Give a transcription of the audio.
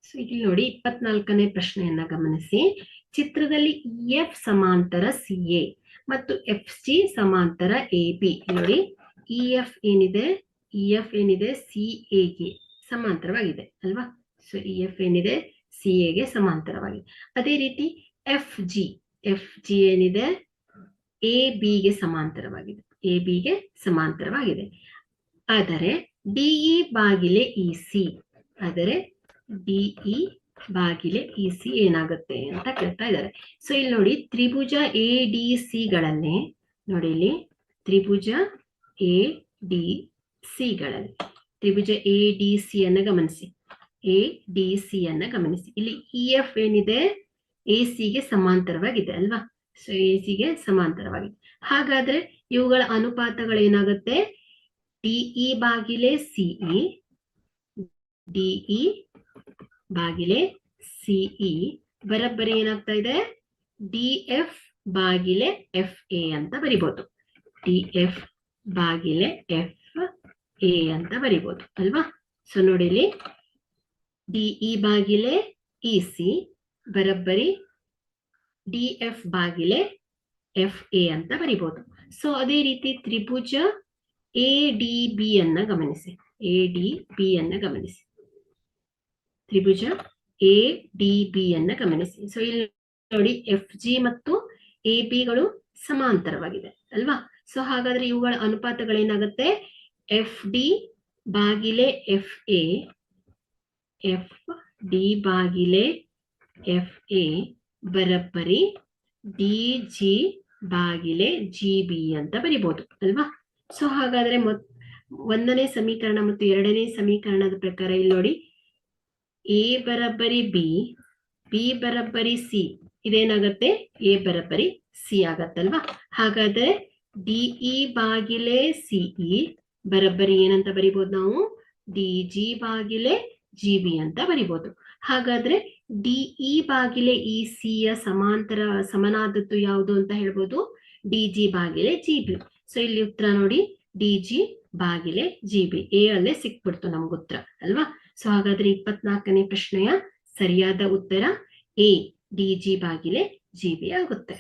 So ಇಲ್ಲಿ ನೋಡಿ 24ನೇ ಪ್ರಶ್ನೆಯನ್ನ ಗಮನಿಸಿ. ಚಿತ್ರದಲ್ಲಿ ಎಫ್ ಸಮಾಂತರ ಸಿ ಎ ಮತ್ತು ಎಫ್ ಸಿ ಸಮಾಂತರ ಎ ಬಿ. ನೋಡಿ ಇಎಫ್ ಏನಿದೆ ಸಿ ಎಗೆ ಸಮಾಂತರವಾಗಿದೆ ಅಲ್ವಾ. ಸೊ ಇಎಫ್ ಏನಿದೆ ಸಿ ಎಗೆ ಸಮಾಂತರವಾಗಿದೆ. ಅದೇ ರೀತಿ ಎಫ್ ಜಿ ಏನಿದೆ ಎ ಬಿಗೆ ಸಮಾಂತರವಾಗಿದೆ, ಎ ಬಿಗೆ ಸಮಾಂತರವಾಗಿದೆ. ಆದರೆ ಡಿಇ ಬಾಗಿಲೆ ಇಸಿ, ಆದರೆ ಡಿಇ ಬಾಗಿಲೆ ಇಸಿ ಏನಾಗುತ್ತೆ ಅಂತ ಕೇಳ್ತಾ ಇದ್ದಾರೆ. ಸೊ ಇಲ್ಲಿ ನೋಡಿ ತ್ರಿಭುಜ ಎ ಡಿ ಸಿ ಗಳಲ್ಲಿ ನೋಡಿ, ಇಲ್ಲಿ ತ್ರಿಭುಜ ಎ ಡಿ ಸಿ ಗಳಲ್ಲಿ ತ್ರಿಭುಜ ಎ ಡಿ ಸಿ ಅನ್ನ ಗಮನಿಸಿ, ಎ ಡಿ ಸಿ ಅನ್ನ ಗಮನಿಸಿ. ಇಲ್ಲಿ ಇ ಎಫ್ ಏನಿದೆ ಎ ಸಿಗೆ ಸಮಾಂತರವಾಗಿದೆ ಅಲ್ವಾ. ಸೊ ಎ ಸಿಗೆ ಸಮಾಂತರವಾಗಿದೆ. ಹಾಗಾದ್ರೆ ಇವುಗಳ ಅನುಪಾತಗಳೇನಾಗುತ್ತೆ? ಡಿಇ ಬಾಗಿಲೆ ಸಿಇ, ಡಿಇ ಬಾಗಿಲೆ ಸಿಇ ಬರಬ್ಬರಿ ಏನಾಗ್ತಾ ಇದೆ? ಡಿಎಫ್ ಬಾಗಿಲೆ ಎಫ್ ಎ ಅಂತ ಬರಿಬಹುದು. ಡಿಎಫ್ ಬಾಗಿಲೆ ಎಫ್ ಎ ಅಂತ ಬರಿಬಹುದು ಅಲ್ವಾ. ಸೊ ನೋಡಿ ಇಲ್ಲಿ ಡಿಇ ಬಾಗಿಲೆ ಇಸಿ ಬರಬ್ಬರಿ ಡಿಎಫ್ ಬಾಗಿಲೆ ಎಫ್ ಎ ಅಂತ ಬರಿಬಹುದು. ಸೊ ಅದೇ ರೀತಿ ತ್ರಿಭುಜ ಎ ಡಿ ಬಿ ಅನ್ನ ಗಮನಿಸಿ, ಎ ಡಿ ಬಿ ಅನ್ನ ಗಮನಿಸಿ, ತ್ರಿಭುಜ ಎ ಡಿ ಬಿ ಅನ್ನ ಗಮನಿಸಿ. ಸೊ ಇಲ್ಲಿ ನೋಡಿ ಎಫ್ ಜಿ ಮತ್ತು ಎ ಬಿಗಳು ಸಮಾಂತರವಾಗಿದೆ ಅಲ್ವಾ. ಸೊ ಹಾಗಾದ್ರೆ ಇವುಗಳ ಅನುಪಾತಗಳೇನಾಗುತ್ತೆ? ಎಫ್ ಡಿ ಬಾಗಿಲೆ ಎಫ್ ಎ, ಎಫ್ ಡಿ ಬಾಗಿಲೆ ಎಫ್ ಎ ಬರಬ್ಬರಿ ಡಿ ಜಿ ಬಾಗಿಲೆ ಜಿ ಬಿ ಅಂತ ಬರಿಬಹುದು ಅಲ್ವಾ. ಸೊ ಹಾಗಾದ್ರೆ ಒಂದನೇ ಸಮೀಕರಣ ಮತ್ತು ಎರಡನೇ ಸಮೀಕರಣದ ಪ್ರಕಾರ ಇಲ್ಲಿ ನೋಡಿ ಎ ಬರಬ್ಬರಿ ಬಿ, ಬಿ ಬರಬ್ಬರಿ ಸಿ, ಇದೇನಾಗತ್ತೆ? ಎ ಬರಬ್ಬರಿ ಸಿ ಆಗತ್ತಲ್ವಾ. ಹಾಗಾದ್ರೆ ಡಿಇ ಬಾಗಿಲೆ ಸಿಇ ಬರಬ್ಬರಿ ಏನಂತ ಬರಿಬಹುದು ನಾವು? ಡಿ ಜಿ ಬಾಗಿಲೆ ಜಿ ಬಿ ಅಂತ ಬರಿಬಹುದು. ಹಾಗಾದ್ರೆ ಡಿಇ ಬಾಗಿಲೆ ಇ ಸಿ ಯ ಸಮನಾದದ್ದು ಯಾವುದು ಅಂತ ಹೇಳ್ಬೋದು? ಡಿ ಜಿ ಬಾಗಿಲೆ ಜಿ ಬಿ. ಸೊ ಇಲ್ಲಿ ಉತ್ತರ ನೋಡಿ ಡಿ ಜಿ ಬಾಗಿಲೆ ಜಿ ಬಿ. ಎ ಅಲ್ಲೇ ಸಿಕ್ಬಿಡ್ತು ನಮ್ಗೆ ಉತ್ತರ ಅಲ್ವಾ. ಸೊ ಹಾಗಾದ್ರೆ 24ನೇ ಪ್ರಶ್ನೆಯ ಸರಿಯಾದ ಉತ್ತರ ಎ, ಡಿ ಜಿ ಬಾಗಿಲೆ ಜಿ ಬಿ ಆಗುತ್ತೆ.